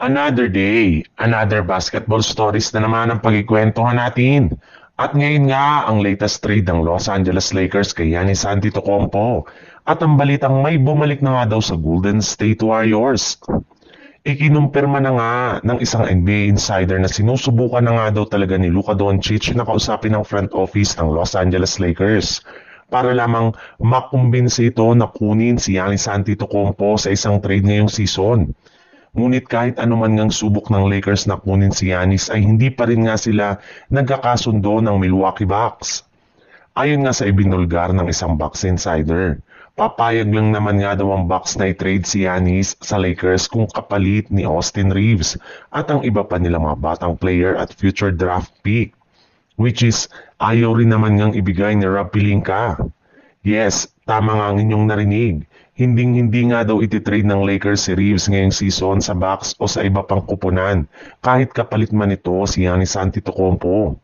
Another day, another basketball stories na naman ang pagkikwentuhan natin. At ngayon nga, ang latest trade ng Los Angeles Lakers kay Giannis Antetokounmpo. At ang balitang may bumalik na nga daw sa Golden State Warriors. Ikinumpirma na nga ng isang NBA insider na sinusubukan na nga daw talaga ni Luka Doncic na kausapin ng front office ng Los Angeles Lakers para lamang makumbinsi ito na kunin si Giannis Antetokounmpo sa isang trade ngayong season. Ngunit kahit anuman ngang subok ng Lakers na kunin si Giannis ay hindi pa rin nga sila nagkakasundo ng Milwaukee Bucks. Ayon nga sa ibinulgar ng isang Bucks insider, papayag lang naman nga daw ang Bucks na i-trade si Giannis sa Lakers kung kapalit ni Austin Reeves at ang iba pa nilang mga batang player at future draft pick. Which is, ayaw rin naman ngang ibigay ni Rob Pelinka. Yes, tama nga ang inyong narinig. Hinding-hindi nga daw ititrade ng Lakers si Reeves ngayong season sa Bucks o sa iba pang kupunan, kahit kapalit man ito si Giannis Antetokounmpo.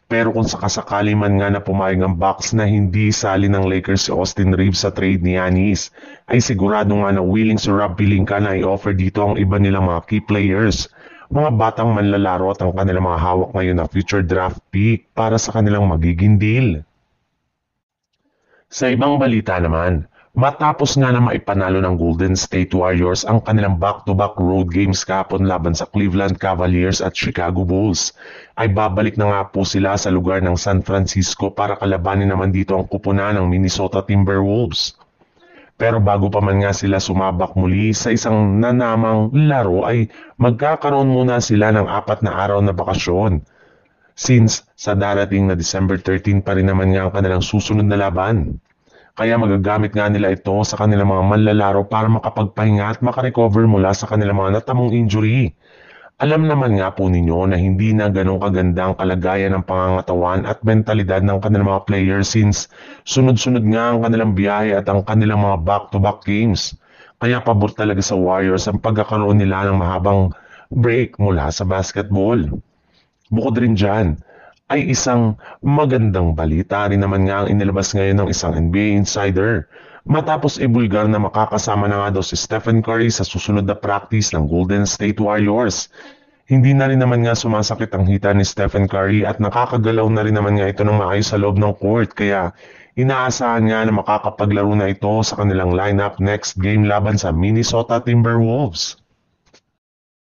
Pero kung sakasakali man nga na pumayag ang Bucks na hindi sali ng Lakers si Austin Reeves sa trade ni Giannis, ay sigurado nga na willing si Rob Pelinka na i-offer dito ang iba nilang mga key players, mga batang manlalaro at ang kanilang mga hawak ngayon na future draft pick para sa kanilang magiging deal. Sa ibang balita naman, matapos nga na maipanalo ng Golden State Warriors ang kanilang back-to-back road games kahapon laban sa Cleveland Cavaliers at Chicago Bulls, ay babalik na nga po sila sa lugar ng San Francisco para kalabanin naman dito ang kupunan ng Minnesota Timberwolves. Pero bago pa man nga sila sumabak muli sa isang nanamang laro ay magkakaroon muna sila ng 4 na araw na bakasyon. Since sa darating na December 13 pa rin naman nga ang kanilang susunod na laban. Kaya magagamit nga nila ito sa kanilang mga manlalaro para makapagpahinga at makarecover mula sa kanilang mga natamong injury. Alam naman nga po ninyo na hindi na ganong kaganda ang kalagayan ng pangangatawan at mentalidad ng kanilang mga players since sunod-sunod nga ang kanilang biyahe at ang kanilang mga back-to-back games. Kaya pabor talaga sa Warriors ang pagkakaroon nila ng mahabang break mula sa basketball. Bukod rin dyan, ay isang magandang balita rin naman nga ang inilabas ngayon ng isang NBA insider. Matapos ibulgar na makakasama na nga daw si Stephen Curry sa susunod na practice ng Golden State Warriors. Hindi na rin naman nga sumasakit ang hita ni Stephen Curry at nakakagalaw na rin naman nga ito ng maayos sa loob ng court kaya inaasahan nga na makakapaglaro na ito sa kanilang lineup next game laban sa Minnesota Timberwolves.